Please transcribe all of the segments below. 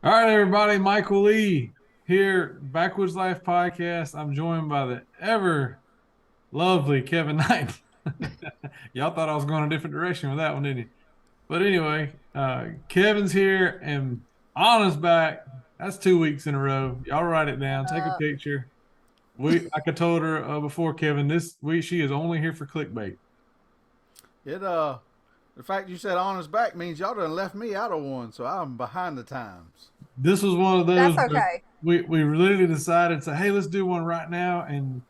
All right, everybody. Michael Lee here, Backwoods Life podcast. I'm joined by the ever lovely Kevin Knight. Y'all thought I was going a different direction with that one, didn't you? But anyway, Kevin's here and Anna's back. That's 2 weeks in a row. Y'all write it down. Take a picture. Like I told her before, Kevin, this week she is only here for clickbait. The fact you said on his back means y'all done left me out of one, so I'm behind the times. This was one of those That's where okay. we literally decided to say, hey, let's do one right now. And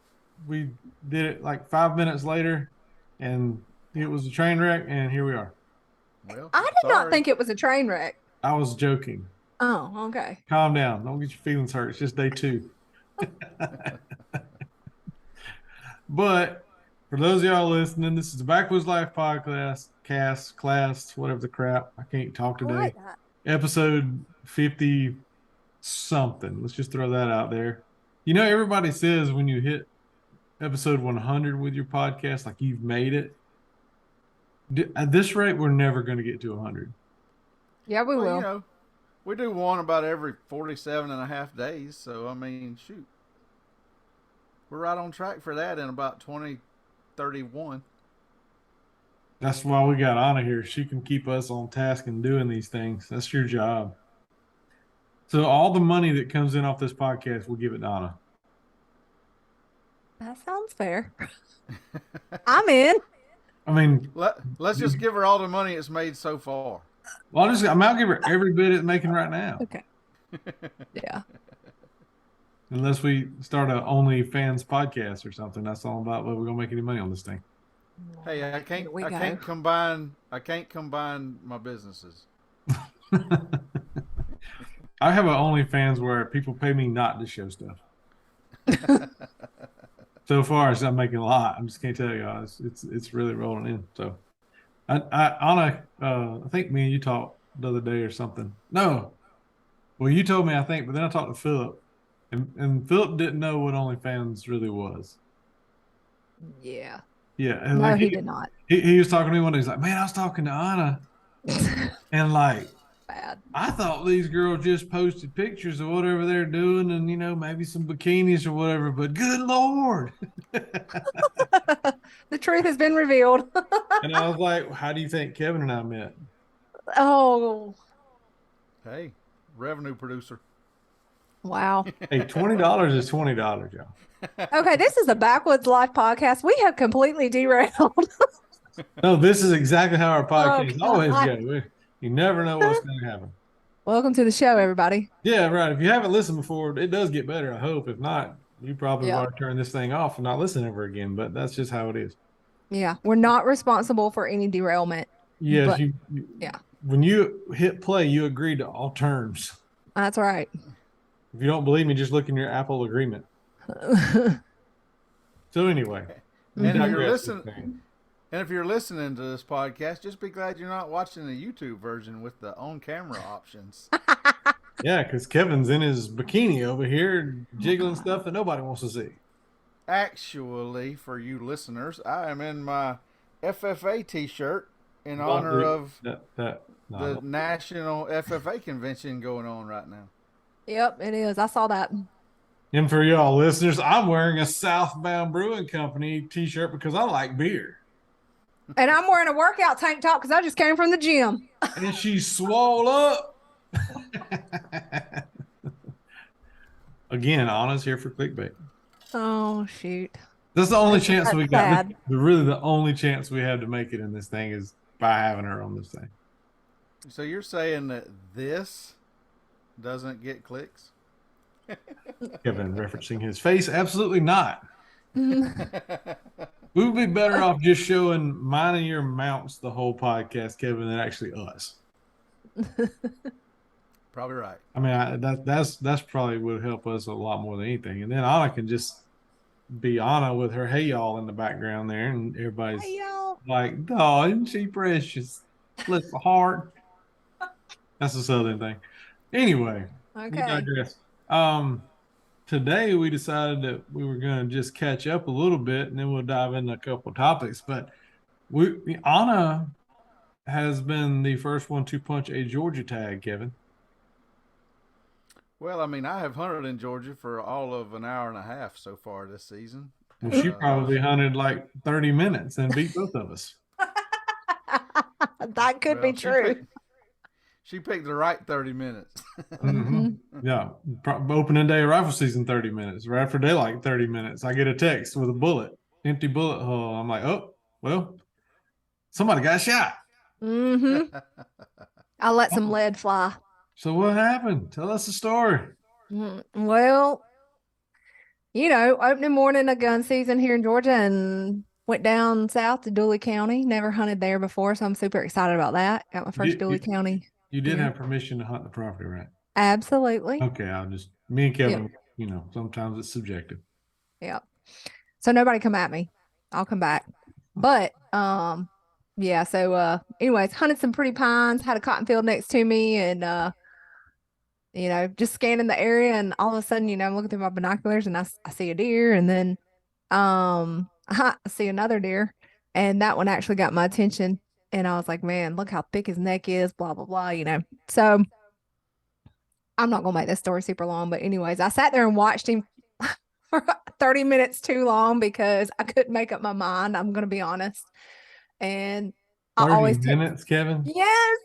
we did it like 5 minutes later, and it was a train wreck, and here we are. Well, I did not think it was a train wreck. I was joking. Oh, okay. Calm down. Don't get your feelings hurt. It's just day 2. But for those of y'all listening, this is the Backwoods Life podcast, class, whatever the crap. I can't talk I today. like that. Episode 50 something. Let's just throw that out there. You know, everybody says when you hit episode 100 with your podcast, like you've made it. At this rate, we're never going to get to 100. Yeah, we will. You know, we do one about every 47 and a half days, so I mean, shoot. We're right on track for that in about 2031. That's why we got Anna here. She can keep us on task and doing these things. That's your job. So all the money that comes in off this podcast, we'll give it to Anna. That sounds fair. I'm in. I mean, Let's just give her all the money it's made so far. well, I'll give her every bit it's making right now. Okay. Yeah. Unless we start a OnlyFans podcast or something. That's all about whether we're gonna make any money on this thing. Hey, I can't Here we go. can't combine my businesses. I have an OnlyFans where people pay me not to show stuff. So far, it's not making a lot. I just can't tell you. It's really rolling in. So, Anna, I think me and you talked the other day or something. No, well, you told me I think, but then I talked to Philip, and Philip didn't know what OnlyFans really was. Yeah. Yeah, and No, like he did not. He was talking to me one day. He's like, "Man, I was talking to Anna, and like." Bad. I thought these girls just posted pictures of whatever they're doing and, you know, maybe some bikinis or whatever, but good Lord. The truth has been revealed. And I was like, how do you think Kevin and I met? Oh, Hey, revenue producer. wow. Hey, $20 is $20, y'all. Okay, this is the Backwoods Life podcast. We have completely derailed. No, this is exactly how our podcast Oh, always God. goes. You never know what's going to happen. Welcome to the show, everybody. Yeah, right. If you haven't listened before, it does get better, I hope. If not, you probably Yeah. want to turn this thing off and not listen ever again, but that's just how it is. Yeah, we're not responsible for any derailment. Yes, But- yeah. When you hit play, you agree to all terms. That's right. If you don't believe me, just look in your Apple agreement. So anyway, And if you're digress. listening, and if you're listening to this podcast, just be glad you're not watching the YouTube version with the on-camera options. Yeah, because Kevin's in his bikini over here jiggling stuff that nobody wants to see. Actually, for you listeners, I am in my FFA T-shirt in Well, honor of no, the National FFA Convention going on right now. Yep, it is. I saw that. And for y'all listeners, I'm wearing a Southbound Brewing Company T-shirt because I like beer. And I'm wearing a workout tank top because I just came from the gym. And she's swole up. Again, Anna's here for clickbait. Oh, shoot. That's the only chance we got. sad. Really, the only chance we have to make it in this thing is by having her on this thing. So you're saying that this doesn't get clicks? Kevin referencing his face. Absolutely not. We would be better off just showing mine and your mounts the whole podcast, Kevin, than actually us. Probably right. I mean, that's probably would help us a lot more than anything. And then Anna can just be Anna with her "Hey y'all" in the background there, and everybody's Hey, y'all. like, "Oh, isn't she precious? Flip a heart." That's a Southern thing. Anyway, we Okay. digress. Today we decided that we were going to just catch up a little bit, and then we'll dive into a couple of topics. But Anna has been the first one to punch a Georgia tag, Kevin. Well, I mean, I have hunted in Georgia for all of an hour and a half so far this season, Well, and she probably hunted like 30 minutes and beat both of us. That could be well, true. she picked the right 30 minutes. Mm-hmm. Hmm. Yeah. Opening day of rifle season, 30 minutes. Right after daylight, 30 minutes. I get a text with a bullet, empty bullet hole. I'm like, oh, well, somebody got shot. Hmm. I let some lead fly. So what happened? Tell us the story. Well, opening morning of gun season here in Georgia and went down south to Dooley County. Never hunted there before, so I'm super excited about that. Got my You first did, Dooley you, County you did deer. have permission to hunt the property, right? Absolutely. Okay, me and Yep. Kevin, sometimes it's subjective. Yep. So nobody come at me. I'll come back. But yeah, so anyways, hunted some pretty pines, had a cotton field next to me and just scanning the area and all of a sudden, I'm looking through my binoculars and I see a deer and then I see another deer and that one actually got my attention and I was like, man, look how thick his neck is, blah blah blah. So I'm not gonna make this story super long, but anyways, I sat there and watched him for 30 minutes too long because I couldn't make up my mind. I'm gonna be honest. And I 30 always text, minutes, Kevin? yes,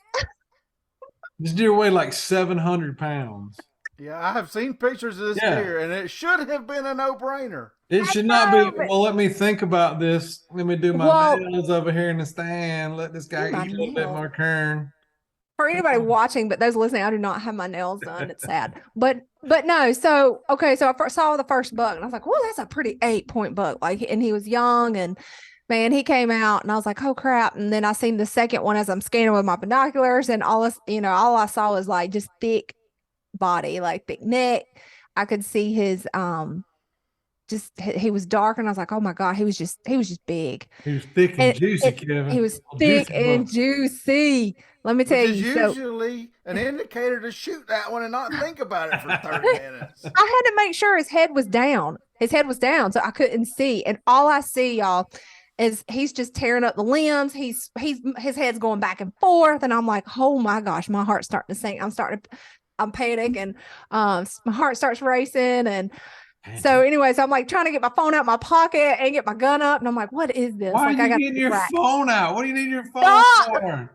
This deer weighed like 700 pounds. Yeah, I have seen pictures of this Yeah. deer, and it should have been a no-brainer. It I should not be. know, but Well, let me think about this. Let me do my well, nails over here in the stand. Let this guy my eat a little bit nails. more kern. For anybody watching, but those listening, I do not have my nails done. It's sad. But no, so okay, so I first saw the first buck and I was like, well, that's a pretty 8-point buck. Like, and he was young and man, he came out and I was like, oh crap. And then I seen the second one as I'm scanning with my binoculars and all I saw was like just thick body, like thick neck. I could see his just he was dark and I was like, oh my God, he was just big. He was thick and And juicy, he Kevin. was A thick juicy and buck. juicy. Let me tell Which is you. So usually an indicator to shoot that one and not think about it for 30 minutes. I had to make sure his head was down. His head was down, so I couldn't see. And all I see, y'all, is he's just tearing up the limbs. He's his head's going back and forth, and I'm like, oh my gosh, my heart's starting to sink. I'm panicking. My heart starts racing, and so anyways, I'm like trying to get my phone out my pocket and get my gun up, and I'm like, what is this? Why are Like I you got getting this your rack. phone out? What do you need your phone Stop. for?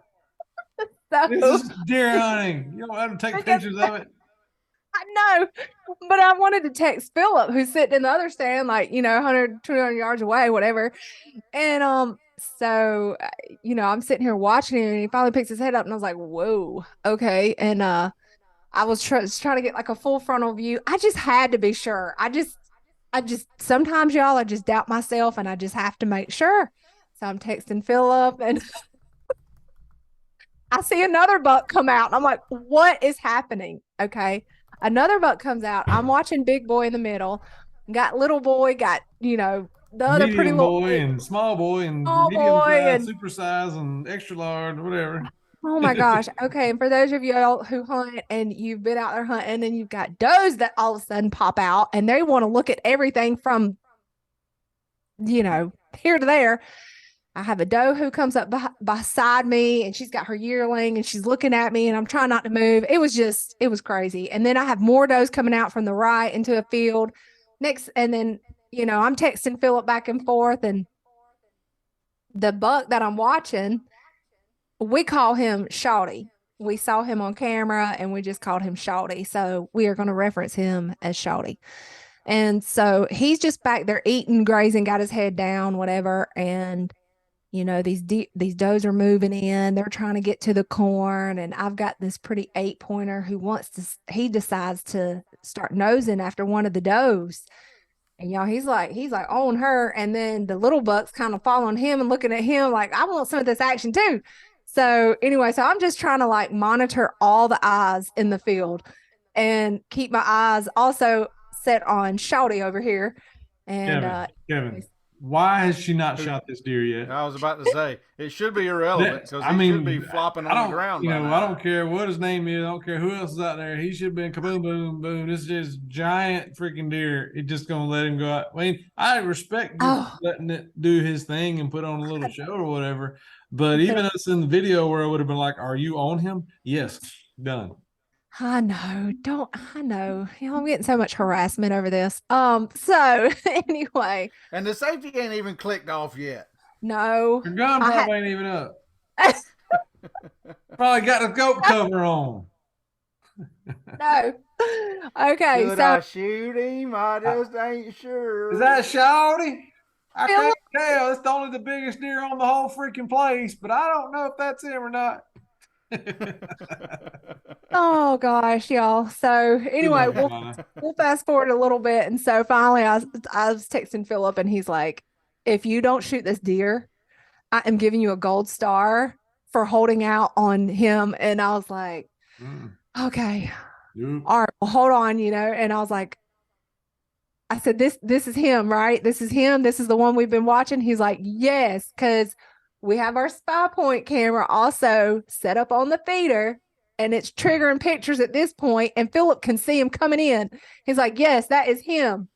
This So is deer hunting. You don't have to take because pictures of it. I know, but I wanted to text Philip, who's sitting in the other stand, like, 100, 200 yards away, whatever. And so I'm sitting here watching him, and he finally picks his head up, and I was like, "Whoa, okay." And I was trying to get like a full frontal view. I just had to be sure. I just sometimes, y'all, I just doubt myself, and I just have to make sure. So I'm texting Philip, and I see another buck come out, and I'm like, "What is happening?" Okay, another buck comes out. I'm watching Big Boy in the middle. Got little boy. Got the other pretty Medium little boy and small boy and small medium boy, size, and super size, and extra large, whatever. oh my gosh. Okay. And for those of you all who hunt and you've been out there hunting and you've got does that all of a sudden pop out and they want to look at everything from, here to there. I have a doe who comes up beside me and she's got her yearling and she's looking at me and I'm trying not to move. It was crazy. And then I have more does coming out from the right into a field next. And then, I'm texting Philip back and forth and the buck that I'm watching, we call him Shawty. We saw him on camera and we just called him Shawty. So we are going to reference him as Shawty. And so he's just back there eating, grazing, got his head down, whatever. And these does are moving in. They're trying to get to the corn, and I've got this pretty 8-pointer who he decides to start nosing after one of the does. And y'all, he's like on her, and then the little bucks kind of following him and looking at him like, I want some of this action too. So anyway, so I'm just trying to like monitor all the eyes in the field and keep my eyes also set on Shouty over here. And Kevin, why has she not shot this deer yet? I was about to say it should be irrelevant because he should be flopping on the ground. I don't care what his name is. I don't care who else is out there. He should have been kaboom, boom, boom. This is just giant freaking deer. It's just gonna let him go out. I mean, I respect letting it do his thing and put on a little show or whatever. But even us in the video where I would have been like, "Are you on him?" Yes, done. I know. Don't I know. You know, I'm getting so much harassment over this. So anyway, And the safety ain't even clicked off yet. no. Your gun I had probably ain't even up. Probably got a goat cover on. no. Okay, Should so I shoot him? I just ain't Is sure. that Shawty? I can't Philip, tell. It's only the biggest deer on the whole freaking place, but I don't know if that's him or not. oh gosh, y'all. So You anyway, love it, we'll Mama. we'll fast forward a little bit. And so finally I was texting Philip and he's like, if you don't shoot this deer, I am giving you a gold star for holding out on him. And I was like, Mm. okay, Yep. all right, well, hold on, And I was like, I said, this is him, right? This is him. This is the one we've been watching. He's like, yes, because we have our spy point camera also set up on the feeder and it's triggering pictures at this point, and Philip can see him coming in. He's like, yes, that is him.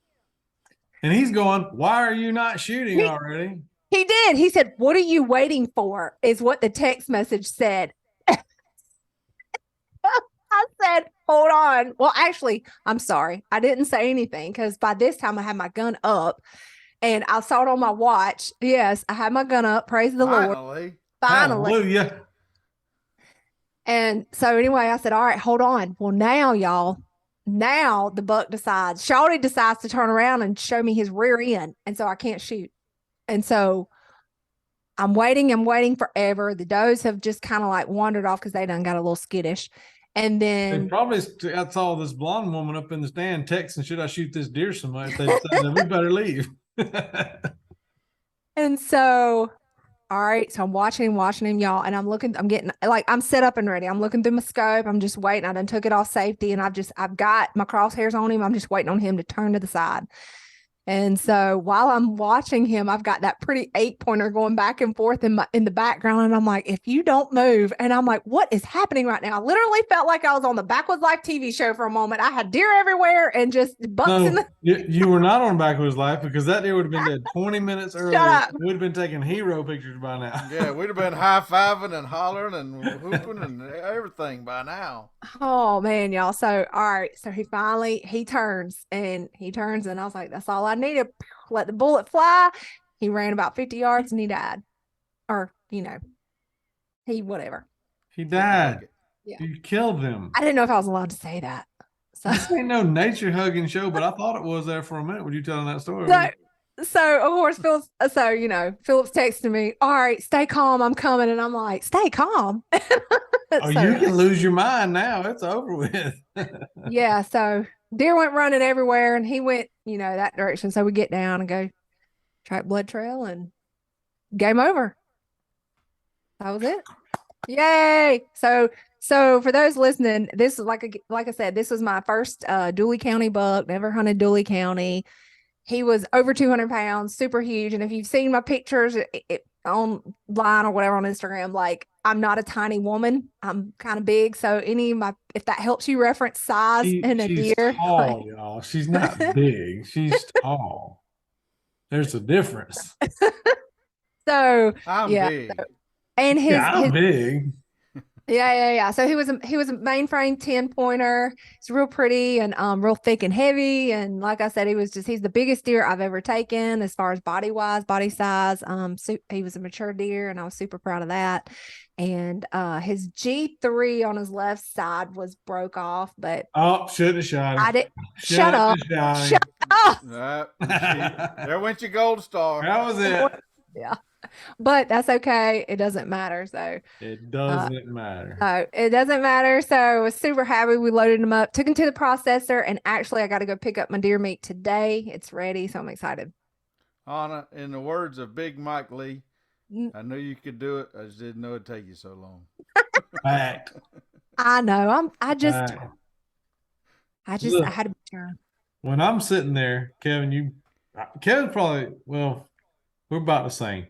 And he's going, why are you not shooting He, already? he did. He said, what are you waiting for? Is what the text message said. I said, hold on. Well, actually, I'm sorry. I didn't say anything because by this time I had my gun up and I saw it on my watch. Yes, I had my gun up. Praise the Lord. Finally. Finally. Hallelujah. And so anyway, I said, all right, hold on. Well, now, y'all, now the buck decides, Shawty decides to turn around and show me his rear end. And so I can't shoot. And so I'm waiting forever. The does have just kind of like wandered off because they done got a little skittish. And They then probably saw this blonde woman up in the stand texting, should I shoot this deer so much? They decided we better leave. and so all right, so I'm watching him, y'all, and I'm getting like I'm set up and ready. I'm looking through my scope. I'm just waiting. I done took it off safety, and I've got my crosshairs on him. I'm just waiting on him to turn to the side. And so while I'm watching him, I've got that pretty 8-pointer going back and forth in the background. And I'm like, if you don't move, and I'm like, what is happening right now? I literally felt like I was on the Backwoods Life TV show for a moment. I had deer everywhere and just bucks in No, the you were not on Backwoods Life because that deer would have been dead 20 minutes shut earlier. up. We'd have been taking hero pictures by now. Yeah, we'd have been high fiving and hollering and hooping and everything by now. Oh man, y'all. So all right. So he turns and I was like, that's all I needed. Let the bullet fly. He ran about 50 yards and he died. Or, he whatever. He died. Yeah. You killed him. I didn't know if I was allowed to say that. So This ain't no nature hugging show, but I thought it was there for a minute when you telling that story. so of course Phil's Philip's texting me, all right, stay calm, I'm coming. And I'm like, stay calm. Oh, So, you can lose your mind now. It's over with. yeah. So deer went running everywhere and he went, that direction. So we get down and go track blood trail and game over. That was it. Yay. So for those listening, this is like I said, this was my first Dooley County buck, never hunted Dooley County. He was over 200 pounds, super huge. And if you've seen my pictures online or whatever on Instagram, like I'm not a tiny woman. I'm kind of big. So if that helps you reference size in a She's deer. tall, y'all. She's not big. She's tall. There's a difference. So I'm yeah. big. And I'm big. Yeah. So he was a mainframe 10-pointer. He's real pretty and real thick and heavy. And like I said, he's the biggest deer I've ever taken as far as body size. So he was a mature deer and I was super proud of that. And his G3 on his left side was broke off, but Should have shot him. I did shut up. Shut up. There went your gold star. That was it. Yeah. But that's okay. It doesn't matter. So it doesn't matter. No, it doesn't matter. So I was super happy. We loaded them up, took them to the processor, and actually I got to go pick up my deer meat today. It's ready, so I'm excited. Anna, in the words of Big Mike Lee, I knew you could do it. I just didn't know it'd take you so long. Fact. I know. I Look, had to be sure. When I'm sitting there, Kevin's probably, well, we're about the same.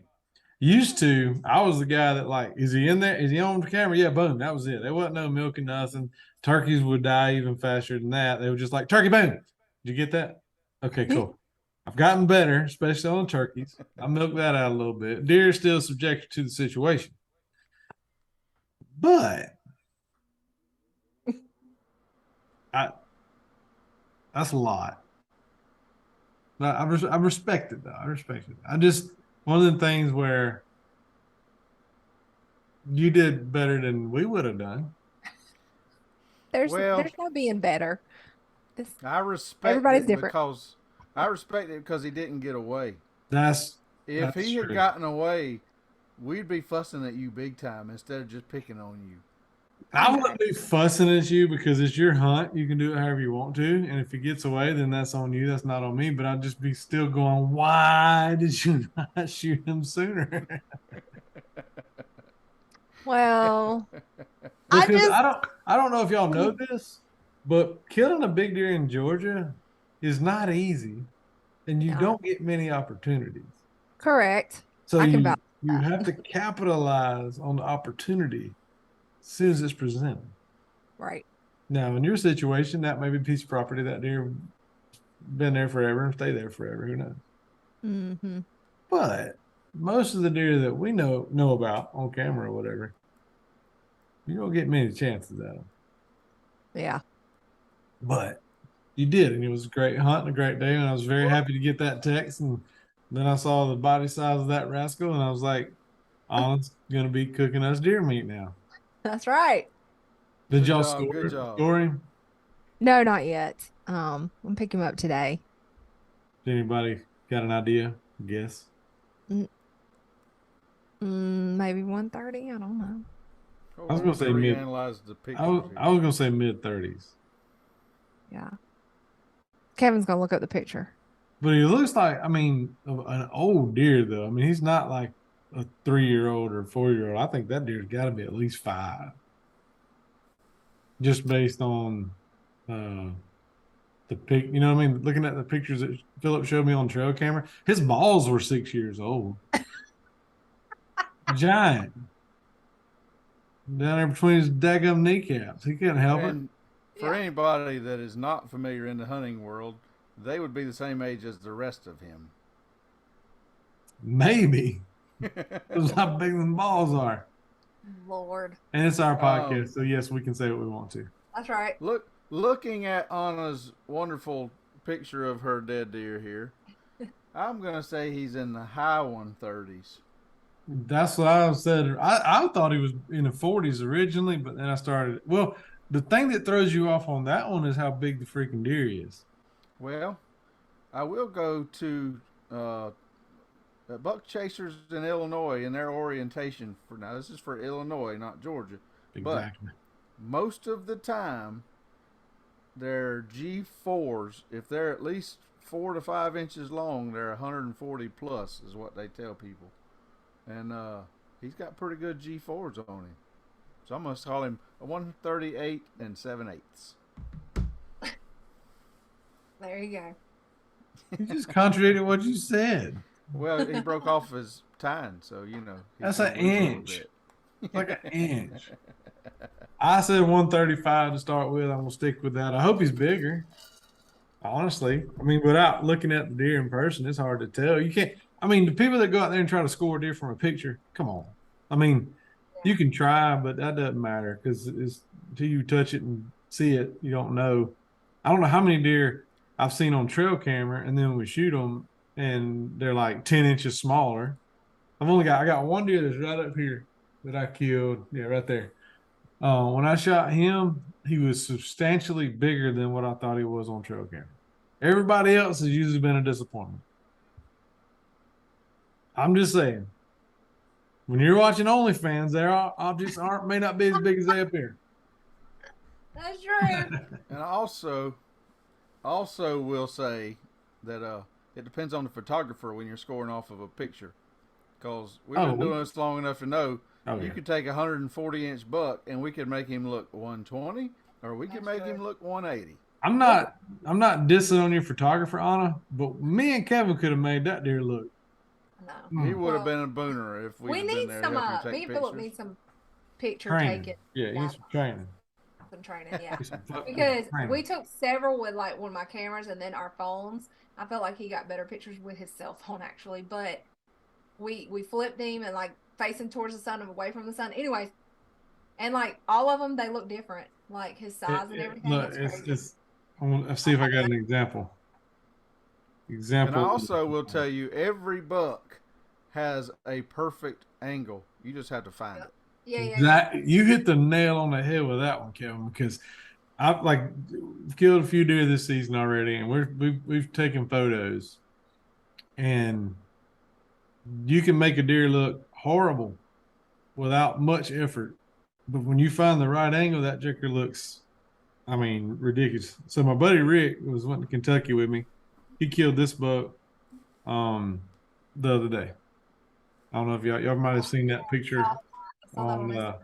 Used to, I was the guy that like, is he in there? Is he on the camera? Yeah, boom. That was it. There wasn't no milking nothing. Turkeys would die even faster than that. They were just like, turkey, boom. Did you get that? Okay, cool. I've gotten better, especially on turkeys. I milked that out a little bit. Deer is still subjected to the situation. But I that's a lot. But I respect it though. I respect it. I just one of the things where you did better than we would have done. Well, There's no being better. This I respect everybody's it different. because I respect it because he didn't get away. That's If that's he had true. gotten away, we'd be fussing at you big time instead of just picking on you. I I know. wouldn't be fussing at you because it's your hunt. You can do it however you want to. And if he gets away, then that's on you. That's not on me. But I'd just be still going, why did you not shoot him sooner? Well, I Because just I don't know if y'all know this, but killing a big deer in Georgia is not easy and you yeah, don't get many opportunities. correct. So I can vouch you for have that. to capitalize on the opportunity as soon as it's presented. Right. Now, in your situation, that may be a piece of property that deer been there forever and stay there forever. Who knows? Mm-hmm. But most of the deer that we know about on camera or whatever, you don't get many chances at them. Yeah. But you did, and it was a great hunt and a great day. And I was very happy to get that text. And then I saw the body size of that rascal, and I was like, Anna's gonna be cooking us deer meat now. That's right. Did Good y'all job. Good job. score him? No, not yet. I'm picking him up today. Did anybody got an idea? Guess. Mm, maybe 1:30. I don't know. I Hold was on, gonna we can say mid. reanalyze the pictures I here. was gonna say mid 30s. Yeah. Kevin's gonna look up the picture. But he looks like, I mean, an old deer though. I mean, he's not like a 3 year old or 4 year old. I think that deer's got to be at least 5, just based on uh, the pic. You know what I mean? Looking at the pictures that Philip showed me on trail camera, his balls were 6 years old. Giant down there between his daggum kneecaps. He couldn't help it. And for Yeah. anybody that is not familiar in the hunting world, they would be the same age as the rest of him. Maybe that's how big the balls are. Lord. And it's our um, podcast, so yes, we can say what we want to. That's right. looking at Anna's wonderful picture of her dead deer here, I'm gonna say he's in the high 130s. That's what I said. I thought he was in the 40s originally, but then I started. Well, the thing that throws you off on that one is how big the freaking deer is. Well, I will go to uh, buck chasers in Illinois in their orientation for now. This is for Illinois, not Georgia, but Exactly. most of the time their G4s, if they're at least 4 to 5 inches long, they're 140 plus, is what they tell people. And he's got pretty good G4s on him. So I'm going to call him a 138 and 7/8. There you go. You just contradicted what you said. Well, he broke off his tine, so, you know, he's That's going an to lose a little inch. bit. It's like an inch. I said 135 to start with. I'm gonna stick with that. I hope he's bigger. Honestly, I mean, without looking at the deer in person, it's hard to tell. You can't. I mean, the people that go out there and try to score a deer from a picture, come on. I mean, you can try, but that doesn't matter because it's until you touch it and see it, you don't know. I don't know how many deer I've seen on trail camera, and then we shoot them, and they're like 10 inches smaller. I got one deer that's right up here that I killed. Yeah, right there. When I shot him, he was substantially bigger than what I thought he was on trail camera. Everybody else has usually been a disappointment. I'm just saying, when you're watching OnlyFans, their objects aren't may not be as big as they appear. That's true. And I also will say that it depends on the photographer when you're scoring off of a picture. Because we've been doing this long enough to know you Yeah. could take a 140-inch buck and we could make him look 120, or we could make him look 180. I'm not dissing on your photographer, Anna, but me and Kevin could have made that deer look. No. He would have been a booner if We we'd been need there some helping take me and Philip pictures. need some picture Training. taken. Yeah, he needs some training. Some training, yeah. Some Because training. we took several with like one of my cameras and then our phones. I felt like he got better pictures with his cell phone actually, but we flipped him and like facing towards the sun and away from the sun. Anyways, And like all of them, they look different. Like his size and everything. Look, It's crazy. let's see if I got an example. And I Example. also will tell you, every buck has a perfect angle. You just have to find Yep. it. Yeah, yeah, yeah. That you hit the nail on the head with that one, Kevin, because I've like killed a few deer this season already, and we've taken photos, and you can make a deer look horrible without much effort, but when you find the right angle, that joker looks, I mean, ridiculous. So my buddy Rick was went to Kentucky with me. He killed this buck um the other day. I don't know if y'all might have seen that picture I saw that on on Instagram.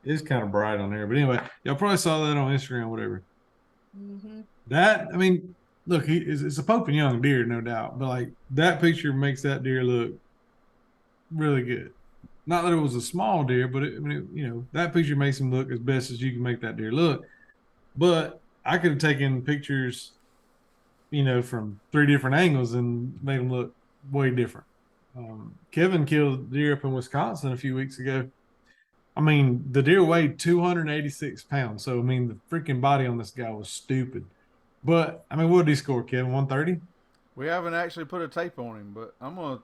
it's kind of bright on there, but anyway, y'all probably saw that on Instagram, whatever. Mm-hmm. That, I mean, look, it's a poking young deer, no doubt, but like that picture makes that deer look really good. Not that it was a small deer, but I mean, that picture makes him look as best as you can make that deer look. But I could have taken pictures, from three different angles and made them look way different. Kevin killed deer up in Wisconsin a few weeks ago. I mean, the deer weighed 286 pounds. So, I mean, the freaking body on this guy was stupid. But, I mean, what did he score, Kevin? 130? We haven't actually put a tape on him, but I'm gonna.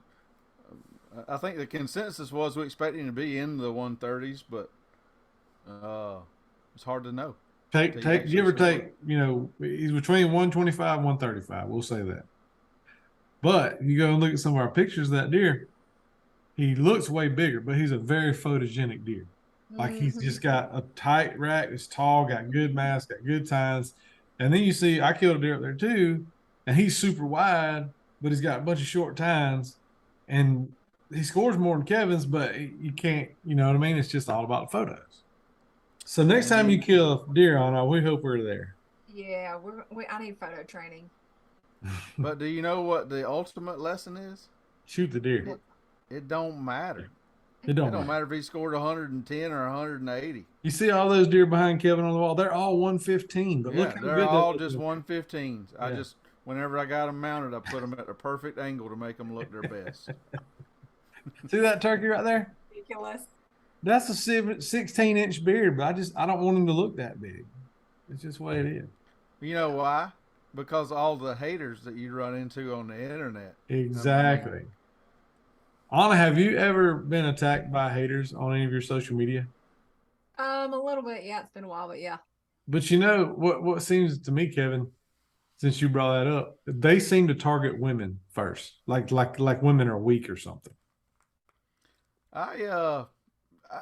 I think the consensus was we expect him to be in the 130s, but it's hard to know. Give or take, he's between 125 and 135. We'll say that. But you go and look at some of our pictures of that deer, he looks way bigger, but he's a very photogenic deer. Like he's Mm-hmm. just got a tight rack, it's tall, got good mass, got good tines. And then you see, I killed a deer up there too, and he's super wide, but he's got a bunch of short tines, and he scores more than Kevin's, but you can't, you know what I mean? It's just all about the photos. So next And time you then, kill a deer on, we hope we're there. Yeah, I need photo training. but do you know what the ultimate lesson is? Shoot the deer. It it don't matter. It It don't don't matter. matter if he scored 110 or 180. You see all those deer behind Kevin on the wall? They're all 115, but look Yeah, how they're good they all look. just 115s. I Yeah. just whenever I got them mounted, I put them at the perfect angle to make them look their best. See that turkey right there? Ridiculous. That's a 16-inch beard, but I don't want him to look that big. It's just the way it is. You know why? Because all the haters that you run into on the internet. I mean, Exactly. Anna, have you ever been attacked by haters on any of your social media? A little bit. Yeah, it's been a while, but yeah. But you know what seems to me, Kevin, since you brought that up, they seem to target women first, like women are weak or something. I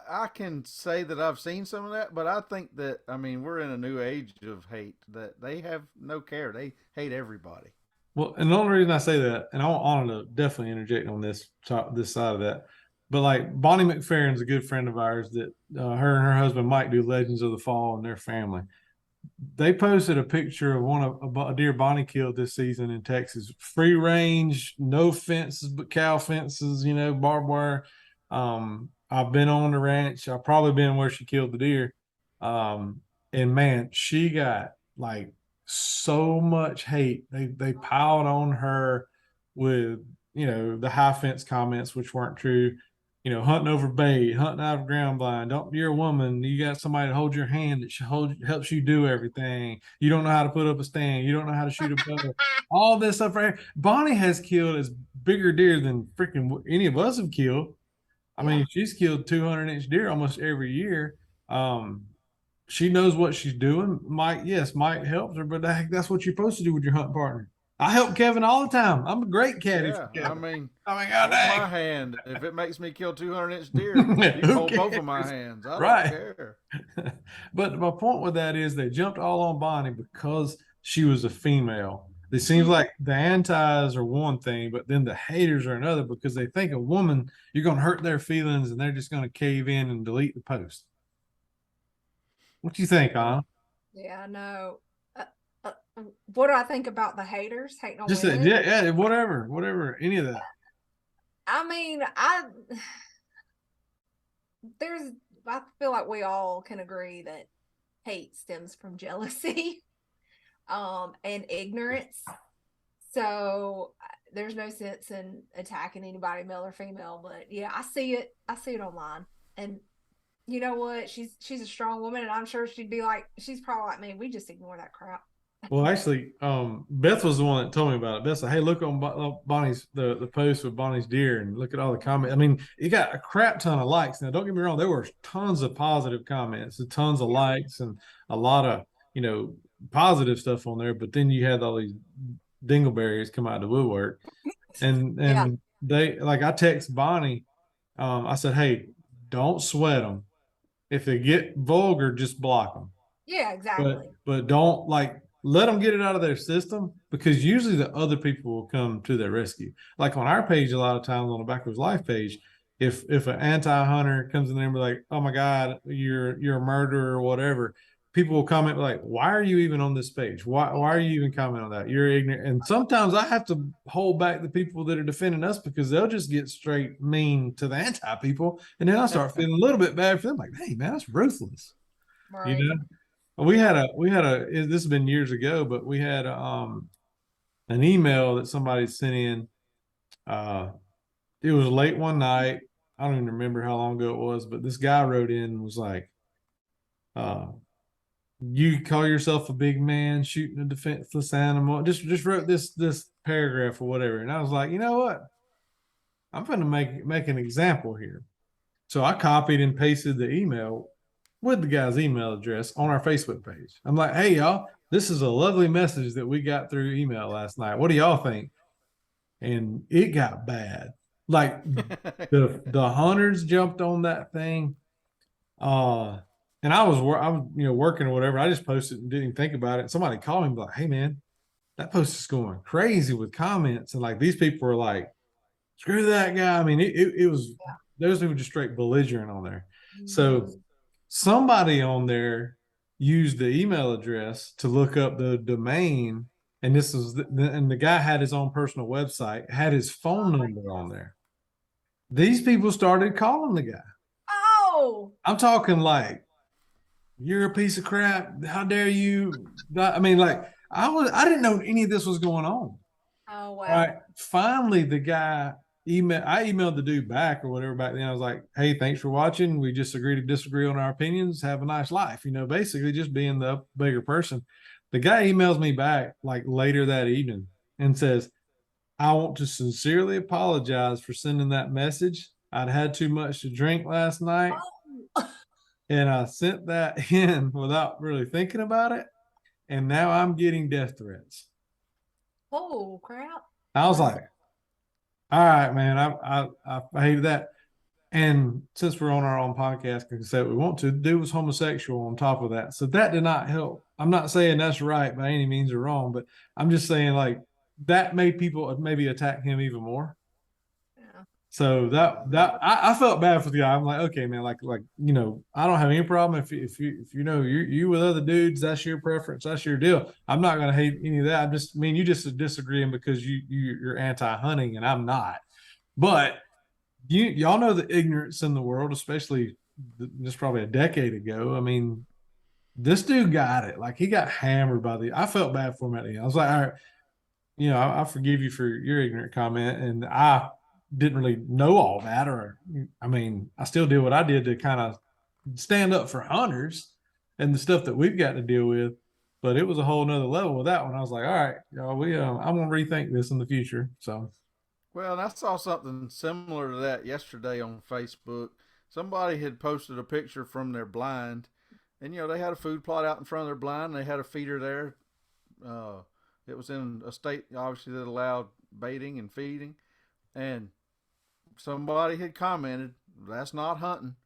I can say that I've seen some of that, but I think that I mean we're in a new age of hate that they have no care. They hate everybody. Well, and the only reason I say that, and I want Anna to definitely interject on this side of that, but like Bonnie McFerrin's a good friend of ours that her and her husband Mike do Legends of the Fall and their family. They posted a picture of a deer Bonnie killed this season in Texas. Free range, no fences but cow fences, barbed wire. I've been on the ranch. I've probably been where she killed the deer. Um, and man, she got like so much hate. They piled on her with the high fence comments, which weren't true. Hunting over bait, hunting out of ground blind. Don't You're a woman. You got somebody to hold your hand that helps you do everything. You don't know how to put up a stand. You don't know how to shoot a bow. All this stuff right here. Bonnie has killed as bigger deer than freaking any of us have killed. I Yeah. mean, she's killed 200-inch deer almost every year. Um, she knows what she's doing. Mike helps her, but that's what you're supposed to do with your hunting partner. I help Kevin all the time. I'm a great caddy for Yeah, I Kevin. mean, I mean, god hold my dang. hand. If it makes me kill 200-inch deer, you can Who hold both of my cares? hands. I don't Right. care. But my point with that is they jumped all on Bonnie because she was a female. It seems Mhm. like the antis are one thing, but then the haters are another because they think a woman, you're going to hurt their feelings and they're just going to cave in and delete the post. What do you think, Uh, huh? Yeah, I know. Uh, uh, what do I think about the haters hating on Just that, women? yeah, yeah, whatever, any of that. I mean, there's I feel like we all can agree that hate stems from jealousy, and ignorance. So there's no sense in attacking anybody, male or female. But yeah, I see it. I see it online, and You know what? She's a strong woman, and I'm sure she'd be like, she's probably like me. We just ignore that crap. Well, actually, Beth was the one that told me about it. Beth said, "Hey, look on Bonnie's the post with Bonnie's deer, and look at all the comments. I mean, it got a crap ton of likes. Now, don't get me wrong, there were tons of positive comments, and tons of Yeah. likes, and a lot of you know positive stuff on there. But then you had all these dingleberries come out of the woodwork, and Yeah. they like I text Bonnie, I said, "Hey, don't sweat them. If they get vulgar, just block them." Yeah, but exactly. but don't like let them get it out of their system because usually the other people will come to their rescue. Like on our page, a lot of times on the Backwoods Life page, if an anti-hunter comes in there and be like, "Oh my God, you're a murderer" or whatever, people will comment like, "Why are you even on this page? Why are you even commenting on that? You're ignorant." And sometimes I have to hold back the people that are defending us because they'll just get straight mean to the anti people, and then I start feeling a little bit bad for them. Like, hey man, that's ruthless, you Right. know. We had Yeah. this has been years ago, but we had an email that somebody sent in. Uh, it was late one night. I don't even remember how long ago it was, but this guy wrote in and was like, uh, "You call yourself a big man shooting a defenseless animal." Just wrote this paragraph or whatever, and I was like, you know what? I'm going to make an example here. So I copied and pasted the email with the guy's email address on our Facebook page. I'm like, "Hey y'all, this is a lovely message that we got through email last night. What do y'all think?" And it got bad. Like the hunters jumped on that thing. Uh and I was working or whatever. I just posted and didn't even think about it. Somebody called me and be like, "Hey man, that post is going crazy with comments." And like these people were like, "Screw that guy." I mean, it was those people just straight belligerent on there. So Mhm. somebody on there used the email address to look up the domain, and and the guy had his own personal website, had his phone Oh my number on there. These people started calling the guy. Oh. I'm talking like, "You're a piece of crap. How dare you?" I mean, like I didn't know any of this was going on. Oh All wow. right. Finally, the guy I emailed the dude back or whatever back then. I was like, "Hey, thanks for watching. We just agree to disagree on our opinions. Have a nice life." Basically just being the bigger person. The guy emails me back like later that evening and says, "I want to sincerely apologize for sending that message. I'd had too much to drink last night, Oh. and I sent that in without really thinking about it. And now I'm getting death threats." Oh crap. I was Wow. like, "All right, man, I hated that." And since we're on our own podcast, can say what we want to. The dude was homosexual on top of that, so that did not help. I'm not saying that's right by any means or wrong, but I'm just saying like that made people maybe attack him even more. Yeah. So I felt bad for the guy. I'm like, okay, man, I don't have any problem if you with other dudes, that's your preference, that's your deal. I'm not gonna hate any of that. You just disagreeing because you're anti-hunting and I'm not. But y'all know the ignorance in the world, especially just probably a decade ago. I mean, this dude got it. Like he got hammered by the. I felt bad for him at the end. I was like, all right, I forgive you for your ignorant comment, and I didn't really know all that, or I mean, I still did what I did to kind of stand up for hunters and the stuff that we've got to deal with. But it was a whole nother level with that one. I was like, all right, y'all, I'm gonna rethink this in the future. So Well, and I saw something similar to that yesterday on Facebook. Somebody had posted a picture from their blind, and they had a food plot out in front of their blind. And they had a feeder there. Uh, it was in a state obviously that allowed baiting and feeding, and somebody had commented, "That's not hunting."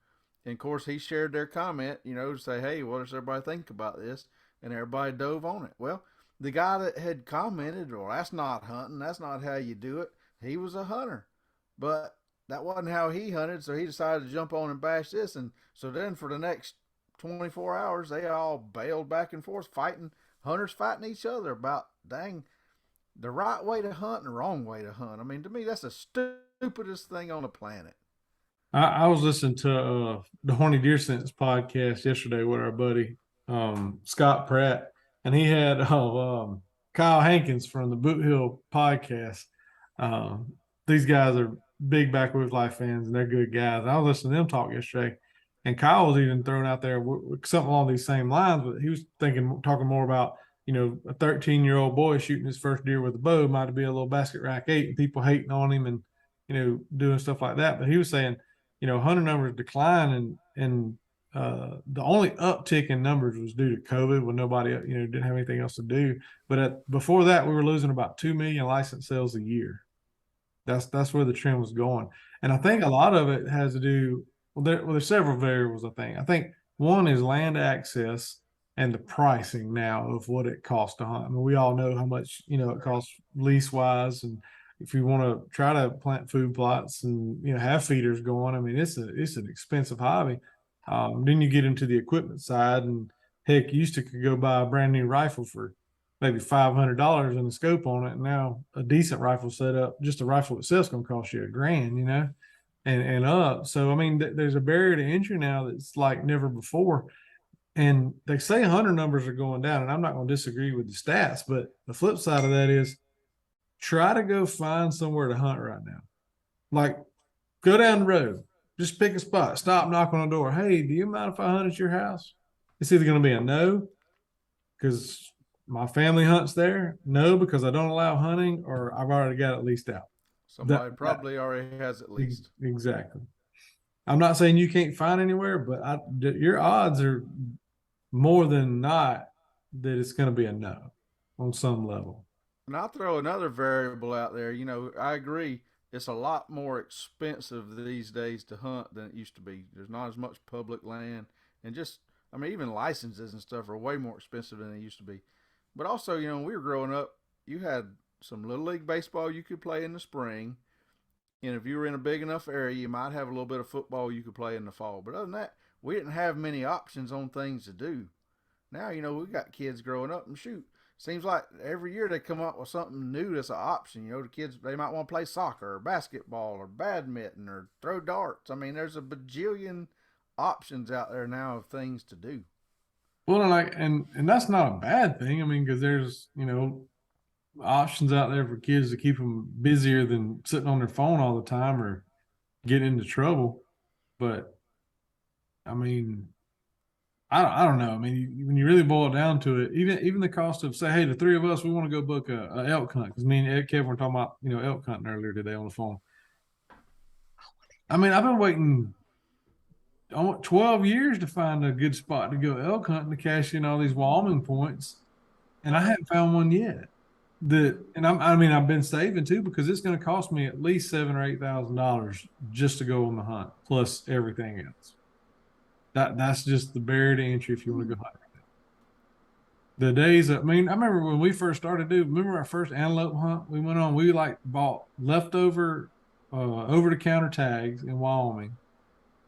And of course, he shared their comment, to say, "Hey, what does everybody think about this?" And everybody dove on it. Well, the guy that had commented, "Well, that's not hunting. That's not how you do it." He was a hunter, but that wasn't how he hunted. So he decided to jump on and bash this. And so then for the next 24 hours, they all bailed back and forth, fighting hunters fighting each other about dang the right way to hunt and the wrong way to hunt. I mean, to me, that's the stupidest thing on the planet. I was listening to the Horny Deer Sense podcast yesterday with our buddy Scott Pratt, and he had Kyle Hankins from the Boot Hill podcast. Um, these guys are big Backwoods Life fans, and they're good guys. I was listening to them talk yesterday, And Kyle was even thrown out there with something along these same lines, but he was talking more about, a 13-year-old boy shooting his first deer with a bow might be a little basket rack 8 and people hating on him and, doing stuff like that. But he was saying, hunter numbers decline and the only uptick in numbers was due to COVID when nobody, didn't have anything else to do. But before that, we were losing about 2 million license sales a year. That's where the trend was going. And I think a lot of it has to do, there's several variables, I think one is land access and the pricing now of what it costs to hunt. I mean, we all know how much, it costs lease wise. And if you want to try to plant food plots and, have feeders going, I mean, it's an expensive hobby. Then you get into the equipment side, and heck, you used to could go buy a brand new rifle for maybe $500 and a scope on it. And now a decent rifle setup, just a rifle itself, is going to cost you $1,000, and up. So I mean, there's a barrier to entry now that's like never before. And they say hunter numbers are going down, and I'm not going to disagree with the stats, but the flip side of that is try to go find somewhere to hunt right now. Like, go down the road, just pick a spot, stop, knock on the door. Hey, do you mind if I hunt at your house? It's either going to be a no, because my family hunts there, no, because I don't allow hunting, or I've already got it leased out. Somebody probably already has it leased. Exactly. I'm not saying you can't find anywhere, but your odds are more than not that it's going to be a no on some level. And I'll throw another variable out there. I agree. It's a lot more expensive these days to hunt than it used to be. There's not as much public land, and even licenses and stuff are way more expensive than they used to be. But also, when we were growing up, you had some little league baseball you could play in the spring. And if you were in a big enough area, you might have a little bit of football you could play in the fall. But other than that, we didn't have many options on things to do. Now, we got kids growing up, and shoot, seems like every year they come up with something new that's an option. The kids, they might want to play soccer or basketball or badminton or throw darts. I mean, there's a bajillion options out there now of things to do. Well, and that's not a bad thing. I mean, because there's, options out there for kids to keep them busier than sitting on their phone all the time or getting into trouble. But I mean, I don't know. I mean, when you really boil it down to it, even the cost of, say, hey, the three of us, we want to go book a elk hunt, because me and Kevin were talking about, elk hunting earlier today on the phone. I mean, I've been waiting 12 years to find a good spot to go elk hunting to cash in all these Wyoming points, and I haven't found one yet. I've been saving too, because it's going to cost me at least $7,000 or $8,000 just to go on the hunt, plus everything else. That's just the barrier to entry if you want to go hunt. The days I remember when we first started, remember our first antelope hunt we went on? We bought leftover over the counter tags in Wyoming,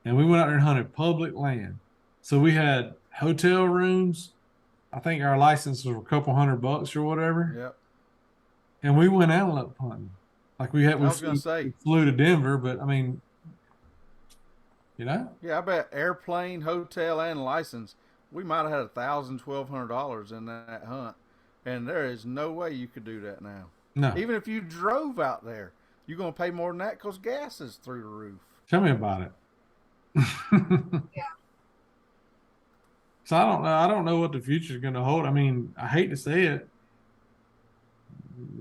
and we went out there and hunted public land. So we had hotel rooms. I think our licenses were a couple $100 or whatever. Yep. And we went antelope hunting. We flew to Denver, but I mean, Yeah, I bet airplane, hotel, and license, we might have had $1,000, $1,200 in that hunt, and there is no way you could do that now. No. Even if you drove out there, you're going to pay more than that because gas is through the roof. Tell me about it. Yeah. So I don't know what the future is going to hold. I mean, I hate to say it,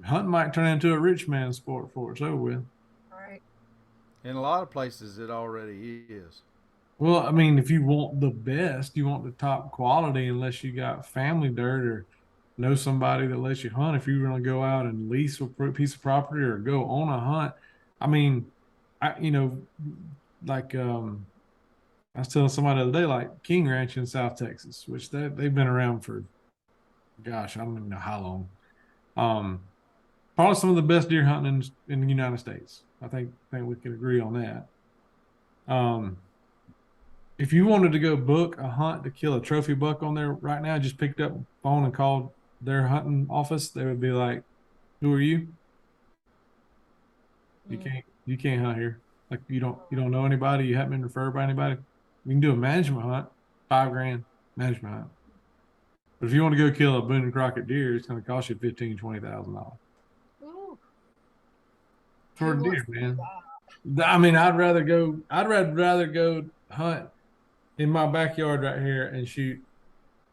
hunting might turn into a rich man's sport for it's over with. Right. In a lot of places, it already is. Well, I mean, if you want the best, you want the top quality, unless you got family dirt or know somebody that lets you hunt. If you're going to go out and lease a piece of property or go on a hunt, I mean, I was telling somebody the other day, like King Ranch in South Texas, which they've been around for, gosh, I don't even know how long. Probably some of the best deer hunting in the United States. I think we can agree on that. If you wanted to go book a hunt to kill a trophy buck on there right now, just picked up the phone and called their hunting office, they would be like, "Who are you? You can't hunt here. Like you don't know anybody. You haven't been referred by anybody. We can do a management hunt, $5,000 management hunt. But if you want to go kill a Boone and Crockett deer, it's going to cost you $15,000-$20,000 for a deer, man. I mean, I'd rather go hunt in my backyard right here and shoot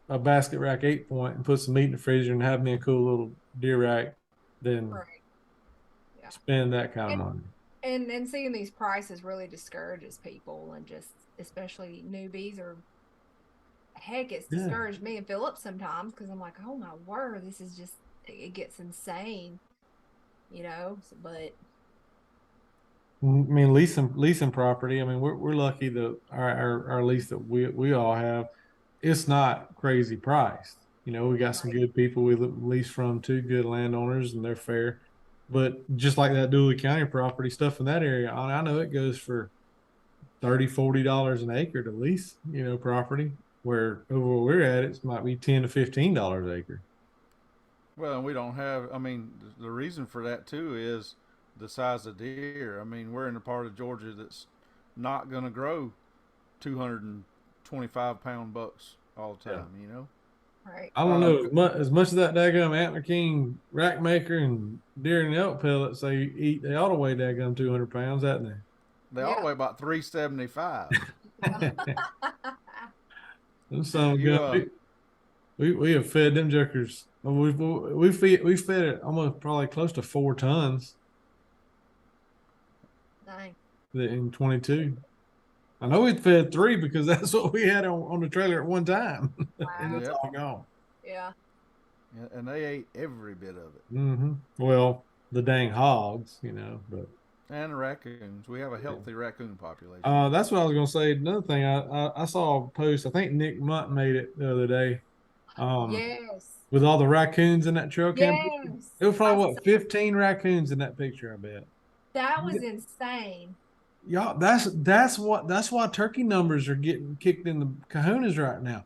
a basket rack 8 point and put some meat in the freezer and have me a cool little deer rack than Right. Yeah. spend that kind of And money. and seeing these prices really discourages people, and just especially newbies, or heck, it's Yeah. discouraged me and Philip sometimes because I'm like, oh my word, this is just, it gets insane, you know. But I mean, leasing property. I mean, we're lucky that our lease that we all have, it's not crazy priced. You know, we got some right, good people we lease from, two good landowners, and they're fair. But just like that Dooley County property stuff in that area, I know it goes for 30, $40 an acre to lease, you know, property. Where over where we're at, it might be $10 to $15 an acre. Well, and we don't have. I mean, the reason for that too is the size of deer. I mean, we're in a part of Georgia that's not going to grow 225-pound bucks all the Yeah. time. You know. right, I don't know as much as that daggum antler king rack maker and deer and elk pellets they eat. They ought to weigh daggum 200 pounds, haven't They all yeah, weigh about 375. yeah. they? Them son of a You gun. We have fed them jokers. We fed it almost probably close to 4 tons Dang. in 22. I know we fed three because that's what we had on the trailer at one time, and Wow. it's Yep. all gone. Yeah. And they ate every bit of it. Well, the dang hogs, you know, but And the raccoons. We have a healthy raccoon population. that's what I was going to say. Another thing, I saw a post. I think Nick Munt made it the other day. Um, Yes. with all the raccoons in that trail cam picture. Yes. It was I probably what saw, 15 raccoons in that picture. I bet. that was insane. Y'all, that's why turkey numbers are getting kicked in the kahunas right now.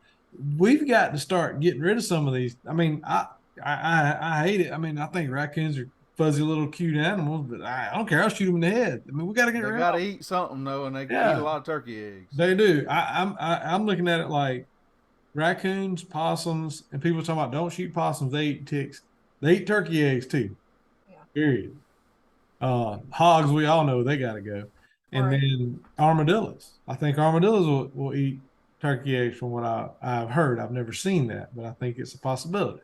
We've got to start getting rid of some of these. I mean, I hate it. I mean, I think raccoons are fuzzy little cute animals, but I don't care. I'll shoot them in the head. I mean, we got to get They rid got to of them. eat something though, and they eat a Yeah, lot of turkey eggs. they do. I'm looking at it like raccoons, possums, and people talking about don't shoot possums. They eat ticks. They eat turkey eggs too. Yeah. Period. Hogs, we all know they got to go. And Right. then armadillos. I think armadillos will eat turkey eggs from what I've heard. I've never seen that, but I think it's a possibility.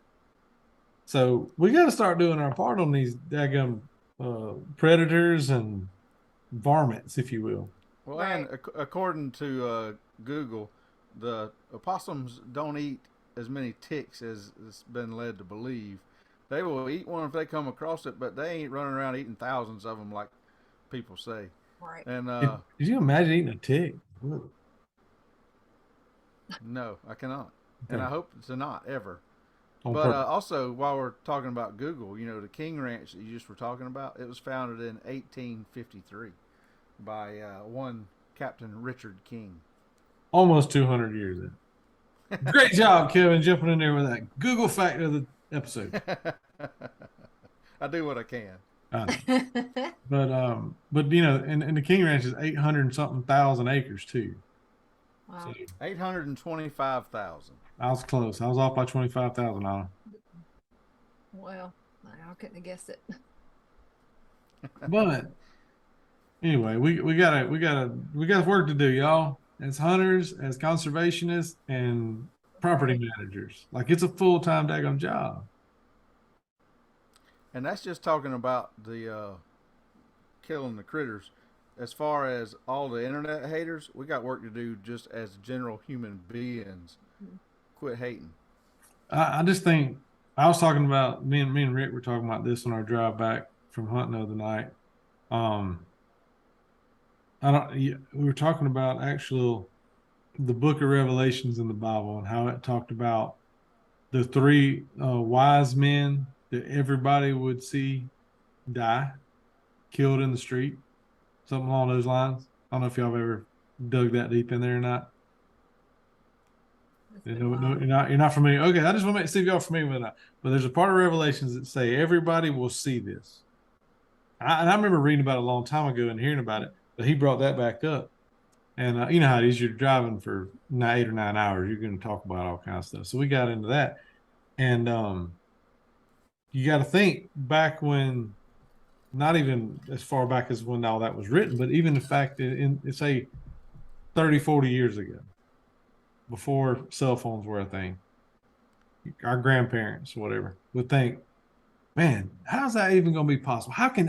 So we got to start doing our part on these daggum predators and varmints, if you will. Well, and Right. according to Google, the opossums don't eat as many ticks as it's been led to believe. They will eat one if they come across it, but they ain't running around eating thousands of them like people say. Right. And Could you imagine eating a tick? Ooh, no, I cannot. And okay. I hope to not ever. On But purpose. also, while we're talking about Google, you know, the King Ranch that you just were talking about, it was founded in 1853 by one Captain Richard King. Almost 200 years in. Great job, Kevin, jumping in there with that Google fact of the episode. I do what I can. But you know, and the King Ranch is 800 and something thousand acres too. So Wow. 825,000. I was close. I was off by 25,000. Well, I couldn't have guessed it. But anyway, we got work to do, y'all. As hunters, as conservationists, and property Right. managers. Like it's a full-time daggone job. And that's just talking about the killing the critters. As far as all the internet haters, we got work to do just as general human beings. Quit hating. I just think I was talking about me and Rick were talking about this on our drive back from hunting the other night. Um, I don't. We were talking about actual the Book of Revelations in the Bible and how it talked about the three wise men that everybody would see die, killed in the street, something along those lines. I don't know if y'all have ever dug that deep in there or not. That's You been know, no, wild. you're not familiar. Okay, I just want to see if y'all are familiar with that. But there's a part of Revelations that say everybody will see this. And I remember reading about it a long time ago and hearing about it, but he brought that back up. And you know how it is, you're driving for 8 or 9 hours, you're going to talk about all kinds of stuff. So we got into that. And you got to think back when, not even as far back as when all that was written, but even the fact that say 30, 40 years ago, before cell phones were a thing, our grandparents, whatever, would think, man, how's that even going to be possible? How can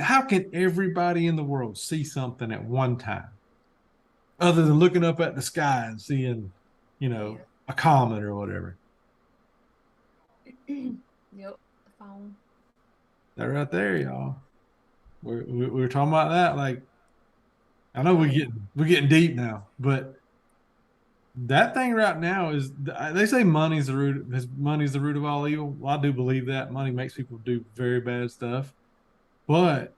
everybody in the world see something at one time, other than looking up at the sky and seeing, Yeah. a comet or whatever? Yep. The phone. That right there, y'all. We're talking about that. Like, I know Oh, we're getting deep now, but that thing right now is, they say money's the root of all evil. Well, I do believe that money makes people do very bad stuff, but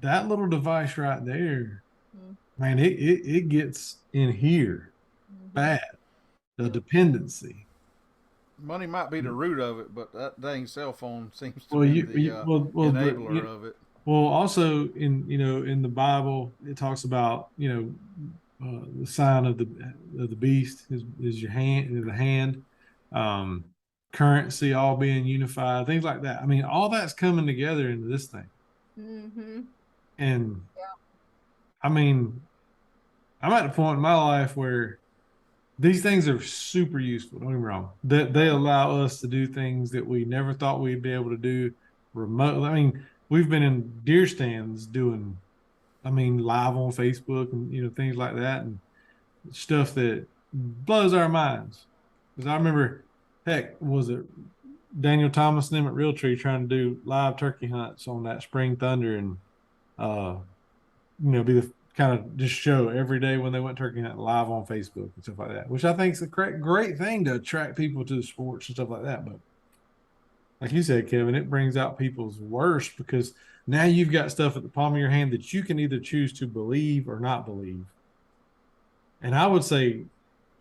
that little device right there, yeah. man, it gets in here Mm-hmm. bad. The Yep. dependency. Money might be the root of it, but that dang cell phone seems to Well, be the but enabler of it. well, also in the Bible, it talks about, the sign of the beast is your hand, is the hand, um, currency all being unified, things like that. I mean, all that's coming together into this thing, Mm-hmm. and Yeah. I mean, I'm at a point in my life where these things are super useful. Don't get me wrong. That they allow us to do things that we never thought we'd be able to do remotely. I mean, we've been in deer stands doing, I mean, live on Facebook and things like that, and stuff that blows our minds. Because I remember, heck, was it Daniel Thomas and them at Realtree trying to do live turkey hunts on that Spring Thunder, and uh, be the kind of just show every day when they went turkey hunting live on Facebook and stuff like that, which I think is a great thing to attract people to the sports and stuff like that. But like you said, Kevin, it brings out people's worst, because now you've got stuff at the palm of your hand that you can either choose to believe or not believe. And I would say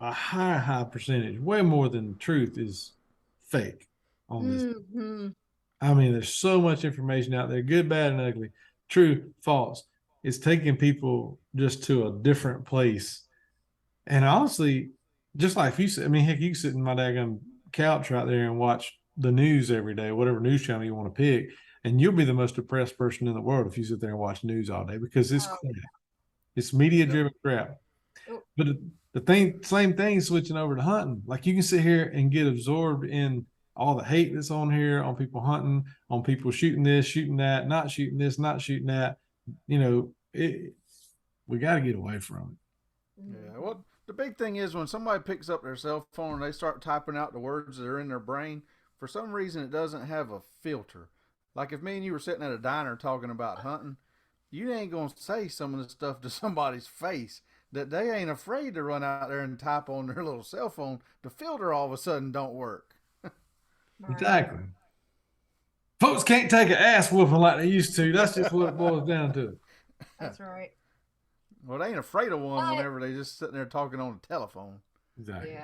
a high percentage, way more than truth, is fake on this. Mm-hmm. I mean, there's so much information out there, good, bad, and ugly, true, false. It's taking people just to a different place. And honestly, just like you said, I mean, heck, you can sit in my daggone couch right there and watch the news every day, whatever news channel you want to pick, and you'll be the most depressed person in the world if you sit there and watch news all day, because it's Oh, crap. It's media Yep. driven crap. oh, But the thing, same thing, switching over to hunting. Like, you can sit here and get absorbed in all the hate that's on here, on people hunting, on people shooting this, shooting that, not shooting this, not shooting that. We got to get away from Yeah. mm-hmm. Well, the big thing is when somebody picks up their cell phone and they start typing out the words that are in their brain, for some reason it doesn't have a filter. Like if me and you were sitting at a diner talking about hunting, you ain't gonna say some of the stuff to somebody's face that they ain't afraid to run out there and type on their little cell phone. The filter all of a sudden don't work. it. Right. Exactly. Folks can't take an ass whooping like they used to. That's just what it boils down to. That's right. Well, they ain't afraid of one But whenever they just sitting there talking on the telephone. Exactly.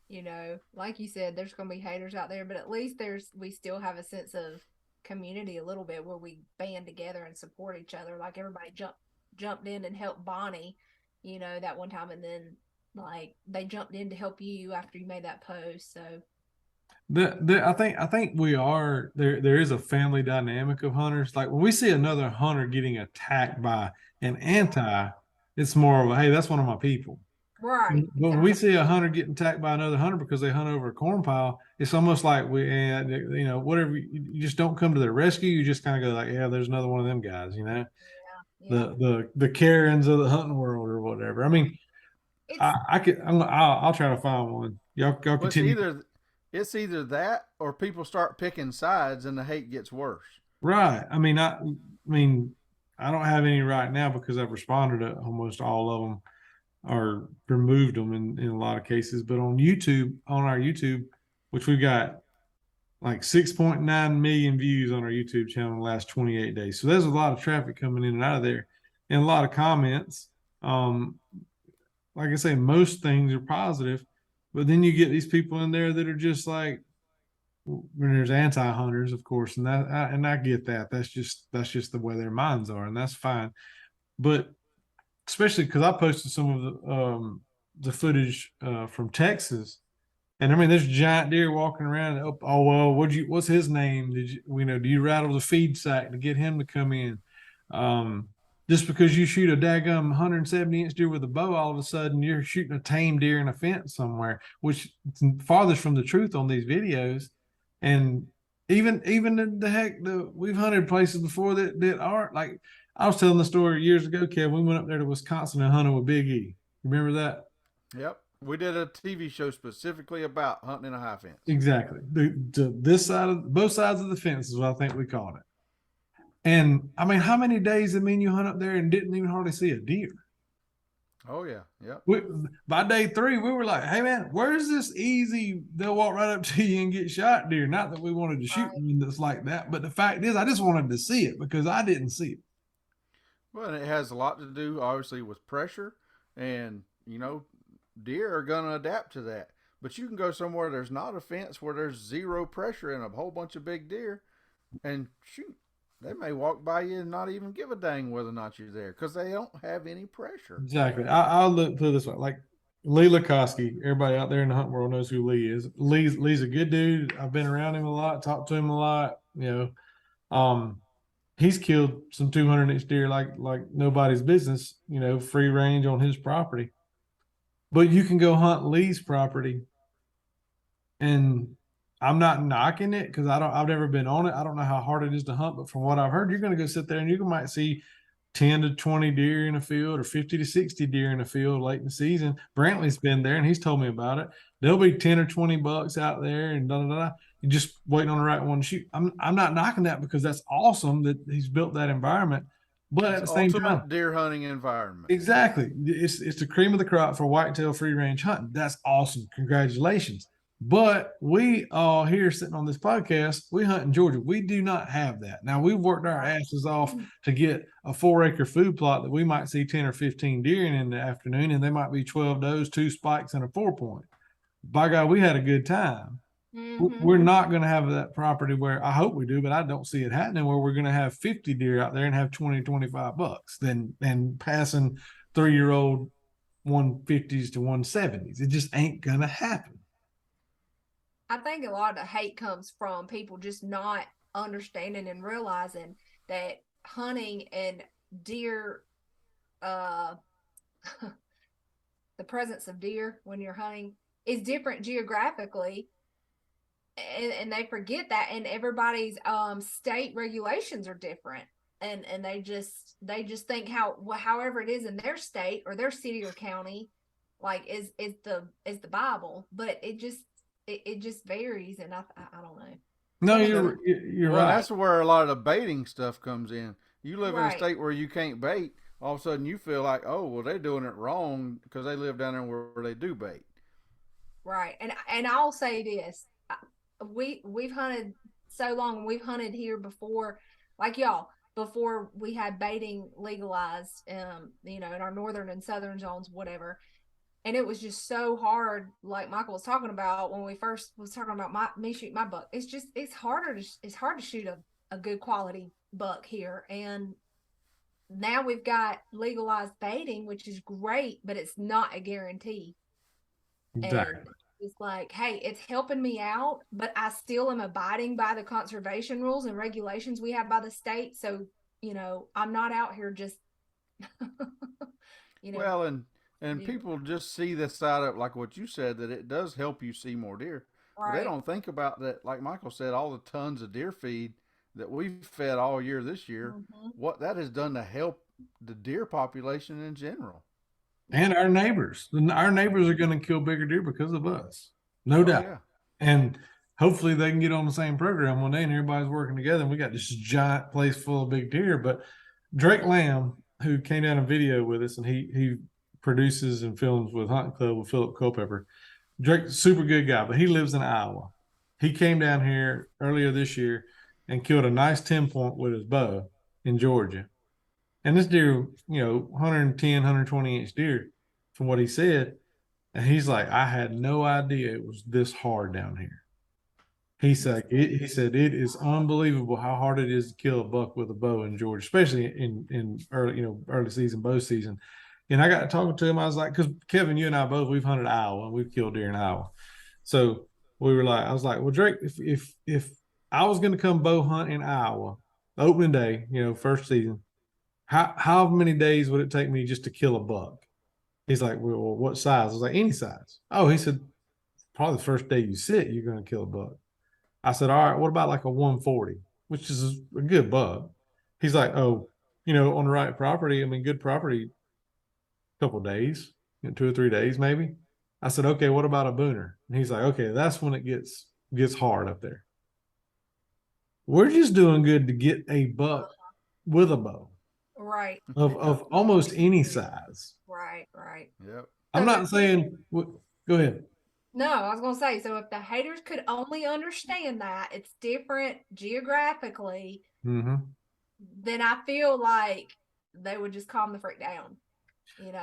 yeah, like you said, there's gonna be haters out there, but at least we still have a sense of community a little bit where we band together and support each other. Like everybody jumped in and helped Bonnie, that one time, and then like they jumped in to help you after you made that post. So I think we are there. There is a family dynamic of hunters. Like when we see another hunter getting attacked by an anti, it's more of a, hey, that's one of my people. right, But when we exactly. see a hunter getting attacked by another hunter because they hunt over a corn pile, it's almost like whatever. You just don't come to their rescue. You just kind of go like, yeah, there's another one of them guys. Yeah, The Karens of the hunting world or whatever. I mean, it's I'll try to find one. Y'all Well, continue. it's either that or people start picking sides and the hate gets worse. Right. I mean, I don't have any right now because I've responded to almost all of them, or removed them in a lot of cases. But on our YouTube, which we've got like 6.9 million views on our YouTube channel in the last 28 days. So there's a lot of traffic coming in and out of there, and a lot of comments. Um, like I say, most things are positive, but then you get these people in there that are just like, when there's anti-hunters, of course, and I get that. That's just the way their minds are, and that's fine. But especially because I posted some of the footage from Texas, and I mean, there's giant deer walking around. Oh well, what's his name? Do you rattle the feed sack to get him to come in? Um, Just because you shoot a daggum 170-inch deer with a bow, all of a sudden you're shooting a tame deer in a fence somewhere, which is farthest from the truth on these videos. And even the heck, we've hunted places before that aren't like. I was telling the story years ago, Kev. We went up there to Wisconsin and hunted with Big E. Remember that? Yep. We did a TV show specifically about hunting in a high fence. Exactly. This side of both sides of the fence is what I think we called it. And I mean, how many days you hunt up there and didn't even hardly see a deer? Oh yeah. Yep. By day 3, we were like, "Hey man, where's this easy? They'll walk right up to you and get shot deer." Not that we wanted to shoot one that's like that, but the fact is, I just wanted to see it because I didn't see it. Well, and it has a lot to do, obviously, with pressure, and deer are going to adapt to that. But you can go somewhere there's not a fence where there's zero pressure and a whole bunch of big deer, and shoot, they may walk by you and not even give a dang whether or not you're there because they don't have any pressure. Exactly. I'll put it this way: like Lee Lukoski, everybody out there in the hunt world knows who Lee is. Lee's a good dude. I've been around him a lot, talked to him a lot. He's killed some 200-inch deer like nobody's business. Free range on his property. But you can go hunt Lee's property, and I'm not knocking it because I've never been on it. I don't know how hard it is to hunt, but from what I've heard, you're going to go sit there and you might see 10 to 20 deer in a field or 50 to 60 deer in a field late in the season. Brantley's been there and he's told me about it. There'll be 10 or 20 bucks out there and da da da. You're just waiting on the right one to shoot. I'm not knocking that because that's awesome that he's built that environment. But It's at the same time, ultimate deer hunting environment. exactly. It's the cream of the crop for whitetail free range hunting. That's awesome. Congratulations. But we all here sitting on this podcast, we hunt in Georgia. We do not have that. Now we've worked our asses off to get a 4-acre food plot that we might see 10 or 15 deer in the afternoon, and they might be 12 does, 2 spikes, and a 4-point. By God, we had a good time. Mm-hmm. We're not going to have that property where I hope we do, but I don't see it happening where we're going to have 50 deer out there and have 20, 25 bucks then and passing 3-year-old 150s to 170s. It just ain't going to happen. I think a lot of the hate comes from people just not understanding and realizing that hunting and deer, uh, the presence of deer when you're hunting is different geographically. And they forget that, and everybody's state regulations are different, and they just think however it is in their state or their city or county, like is the Bible, but it just varies, and I don't know. No, Well, you're well, right. that's where a lot of the baiting stuff comes in. You live in a Right, state where you can't bait. All of a sudden, you feel like, oh, well, they're doing it wrong because they live down there where they do bait. right, and I'll say this: we've hunted so long. We've hunted here before, like y'all, before we had baiting legalized. In our northern and southern zones, whatever. And it was just so hard, like Michael was talking about when we first was talking about me shooting my buck. It's hard to shoot a good quality buck here. And now we've got legalized baiting, which is great, but it's not a guarantee. And Exactly. it's like, hey, it's helping me out, but I still am abiding by the conservation rules and regulations we have by the state. So, I'm not out here just you know, Well, and yeah, people just see this side of like what you said that it does help you see more deer, but they right. don't think about that. Like Michael said, all the tons of deer feed that we've fed all year this year, Mm-hmm. what that has done to help the deer population in general. And Yep. our neighbors are going to kill bigger deer because of us, no Oh doubt. yeah. And hopefully they can get on the same program one day and everybody's working together and we got this giant place full of big deer. But Drake Lamb, who came down a video with us, and he produces and films with Hunting Club with Philip Culpepper. Drake, super good guy, but he lives in Iowa. He came down here earlier this year and killed a nice 10-point with his bow in Georgia. And this deer, 110, 120-inch deer, from what he said. And he's like, I had no idea it was this hard down here. He said it is unbelievable how hard it is to kill a buck with a bow in Georgia, especially in early season bow season. And I got talking to him. I was like, because Kevin, you and I both we've hunted Iowa and we've killed deer in Iowa. So I was like, well, Drake, if I was going to come bow hunt in Iowa, opening day, first season, how many days would it take me just to kill a buck? He's like, well, what size? I was like, any size. Oh, he said, probably the first day you sit, you're going to kill a buck. I said, all right, what about like a 140, which is a good buck? He's like, oh, on the right property, I mean, good property, a couple days, 2 or 3 days maybe. I said, okay, what about a booner? And he's like, okay, that's when it gets hard up there. We're just doing good to get a buck with a bow Right. of almost any size. Right. Right. Yep. I'm not saying, go ahead. No, I was going to say, so if the haters could only understand that it's different geographically, Mm-hmm. then I feel like they would just calm the freak down,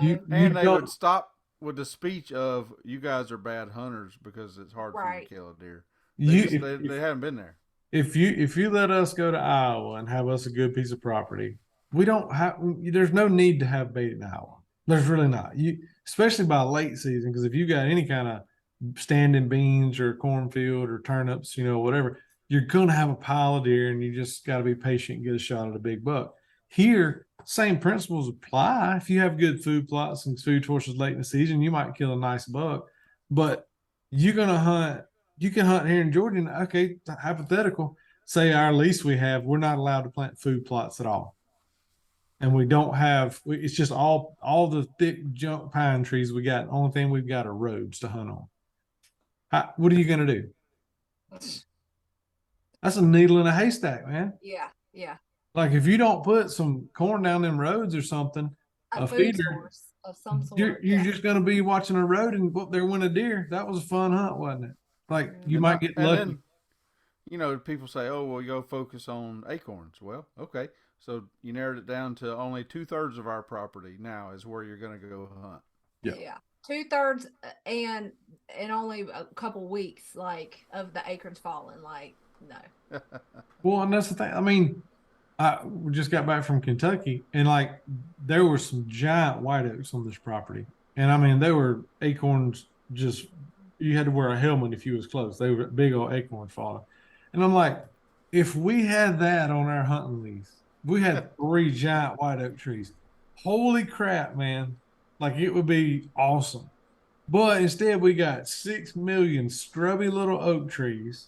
You And they don't would stop with the speech of "you guys are bad hunters because it's hard for you Right. to kill a deer." They you just if, they haven't been there. if you let us go to Iowa and have us a good piece of property, we don't have. There's no need to have bait in Iowa. There's really not. Especially by late season, because if you got any kind of standing beans or cornfield or turnips, whatever, you're gonna have a pile of deer, and you just got to be patient and get a shot at a big buck. Here, same principles apply. If you have good food plots and food choices late in the season, you might kill a nice buck, but you're gonna hunt. You can hunt here in Georgia. And, okay, hypothetical. Say our lease we're not allowed to plant food plots at all, and we don't have. It's just all the thick junk pine trees we got. The only thing we've got are roads to hunt on. What are you gonna do? That's a needle in a haystack, man. Yeah. Yeah. Like if you don't put some corn down them roads or something, A a food feeder, source of some you're sort. you're Yeah. just gonna be watching a road and whoop, there went a deer. That was a fun hunt, wasn't it? Like you And might not, get and lucky. then people say, "Oh, well, you go focus on acorns." Well, okay, so you narrowed it down to only 2/3 of our property now is where you're going to go hunt. Yeah. Yeah. 2/3 and in only a couple weeks, like of the acorns falling. Like, no. Well, and that's the thing. I mean, we just got back from Kentucky, and like there were some giant white oaks on this property, and I mean they were acorns. Just you had to wear a helmet if you was close. They were big old acorns falling, and I'm like, if we had that on our hunting lease, we had three giant white oak trees. Holy crap, man! Like it would be awesome. But instead, we got 6 million scrubby little oak trees.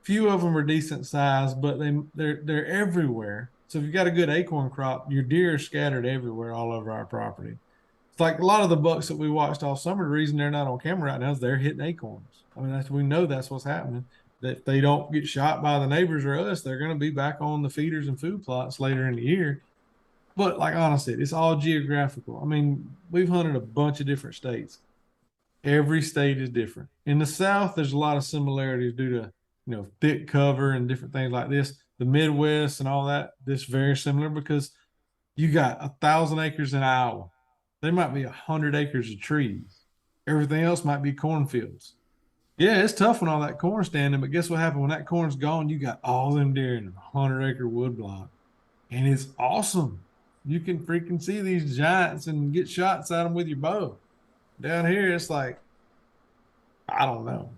Few of them are decent size, but they're everywhere. So if you got a good acorn crop, your deer are scattered everywhere all over our property. It's like a lot of the bucks that we watched all summer. The reason they're not on camera right now is they're hitting acorns. I mean, we know that's what's happening. That if they don't get shot by the neighbors or us, they're going to be back on the feeders and food plots later in the year. But like honestly, it's all geographical. I mean, we've hunted a bunch of different states. Every state is different. In the South, there's a lot of similarities due to thick cover and different things like this. The Midwest and all that, this very similar because you got 1,000 acres in Iowa. There might be 100 acres of trees. Everything else might be cornfields. Yeah, it's tough when all that corn standing, but guess what happened when that corn's gone? You got all them deer in a 100 acre wood block, and it's awesome. You can freaking see these giants and get shots at them with your bow. Down here, it's like, I don't know.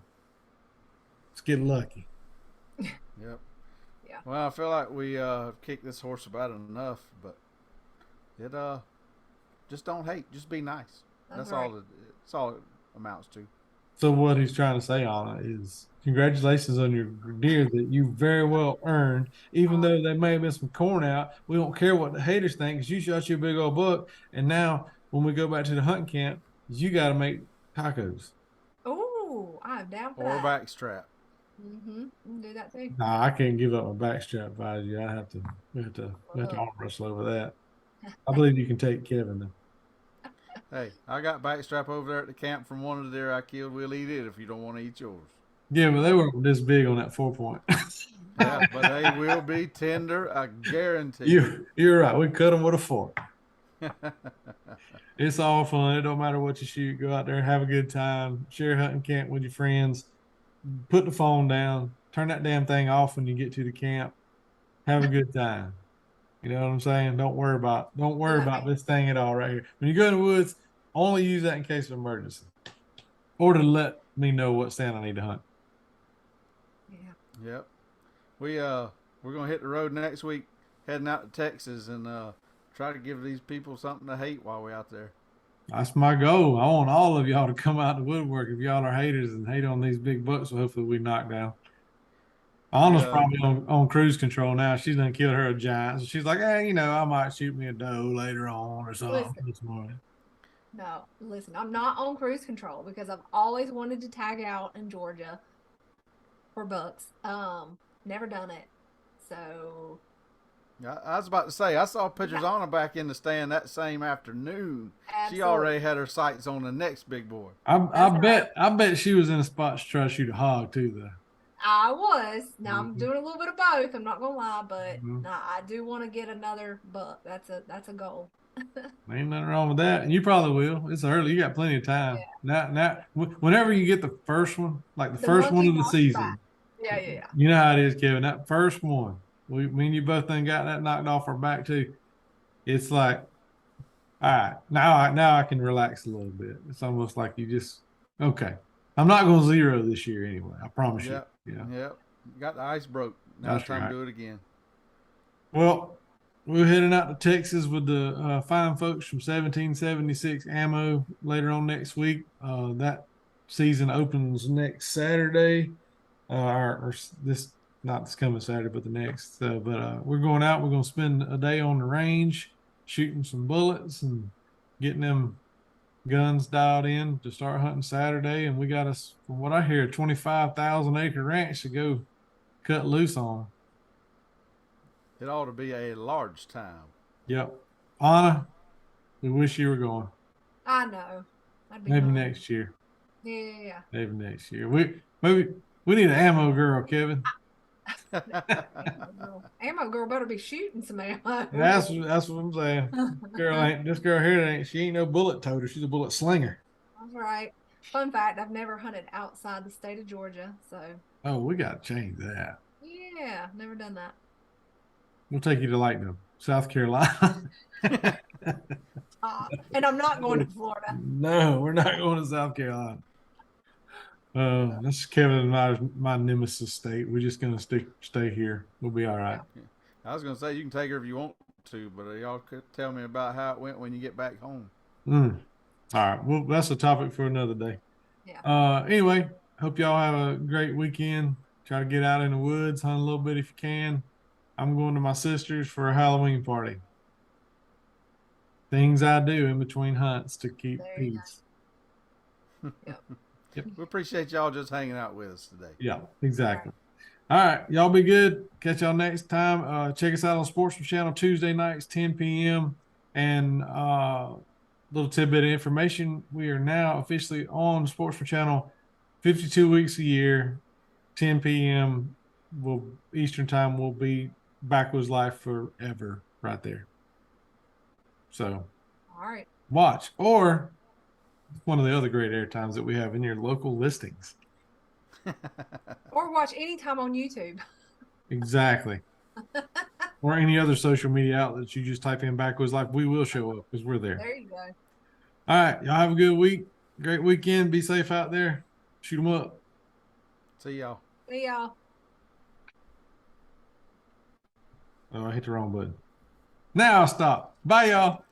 Let's get lucky. Yep. Yeah. Well, I feel like we kicked this horse about enough, but it just don't hate, just be nice. That's right. all it amounts to. So what he's trying to say on it is congratulations on your deer that you very well earned, even though they may have been some corn out. We don't care what the haters think because you shot your big old buck. And now when we go back to the hunting camp, you got to make tacos. Oh, I'm down for Or that. backstrap. Mm-hmm. Do that too. Nah, I can't give up my backstrap advisory. We have to arm wrestle over that. I believe you can take Kevin though. Hey, I got backstrap over there at the camp from one of the deer I killed. We'll eat it if you don't want to eat yours. Yeah, but they weren't this big on that 4 point. Yeah, but they will be tender, I guarantee. You're right. We cut them with a fork. It's all fun. It don't matter what you shoot. Go out there, have a good time, share hunting camp with your friends. Put the phone down. Turn that damn thing off when you get to the camp. Have a good time. You know what I'm saying? Don't worry about this thing at all right here. When you go in the woods, only use that in case of emergency, or to let me know what stand I need to hunt. Yeah. Yep. We're gonna hit the road next week, heading out to Texas, and try to give these people something to hate while we're out there. That's my goal. I want all of y'all to come out the woodwork if y'all are haters and hate on these big bucks. So hopefully we knock down. Anna's Yeah. probably on cruise control now. She's done killed her a giant. So she's like, hey, I might shoot me a doe later on or something Listen. this morning. No, listen, I'm not on cruise control because I've always wanted to tag out in Georgia for bucks. Never done it. So I was about to say, I saw pictures on her back in the stand that same afternoon. absolutely. She already had her sights on the next big boy. I bet she was in a spot to try to shoot a hog too, though. I was. Now I'm Mhm. doing a little bit of both. I'm not gonna lie, but Mhm. nah, I do want to get another buck. That's a goal. Ain't nothing wrong with that. And you probably will. It's early. You got plenty of time. Whenever you get the first one, like the The first one monkey's of the off the back. season, Yeah. you know how it is, Kevin. That first one, me and you both done got that knocked off our back too. It's like, all right, now I can relax a little bit. It's almost like you just okay. I'm not going to zero this year anyway. I promise you. Yeah, Yep. Got the ice broke. Now that's it's time right. to do it again. Well, we're heading out to Texas with the fine folks from 1776 Ammo later on next week. That season opens next Saturday, or this not this coming Saturday, but the next. But we're going out. We're going to spend a day on the range, shooting some bullets and getting them guns dialed in to start hunting Saturday. And we got us, from what I hear, a 25,000 acre ranch to go cut loose on. It ought to be a large time. Yep. Anna, we wish you were going. I know. That'd be Maybe nice. next year. Yeah. Maybe next year. We need an ammo girl, Kevin. Ammo girl better be shooting some ammo. That's what I'm saying. This girl here she ain't no bullet toter. She's a bullet slinger. That's right. Fun fact, I've never hunted outside the state of Georgia, so Oh, we gotta change that. yeah, never done that. We'll take you to like South Carolina. And I'm not going to Florida. No, we're not going to South Carolina. That's Kevin and my nemesis state. We're just gonna stay here. We'll be all right. Yeah. I was going to say, you can take her if you want to, but y'all could tell me about how it went when you get back home. All right. Well, that's a topic for another day. Yeah. Anyway, hope y'all have a great weekend. Try to get out in the woods, hunt a little bit if you can. I'm going to my sister's for a Halloween party. Things I do in between hunts to keep peace. Yep. We appreciate y'all just hanging out with us today. Yeah, exactly. All right. Y'all be good. Catch y'all next time. Check us out on Sportsman Channel Tuesday nights, 10 p.m. And little tidbit of information. We are now officially on Sportsman Channel 52 weeks a year, 10 p.m. Eastern time will be Backwoods Life forever right there. So All right. watch. Or one of the other great air times that we have in your local listings. Or watch anytime on YouTube. Exactly. Or any other social media outlets. You just type in Backwoods Life. We will show up because we're there. There you go. All right. Y'all have a good week. Great weekend. Be safe out there. Shoot them up. See y'all. See y'all. Oh, I hit the wrong button. Now stop. Bye, y'all.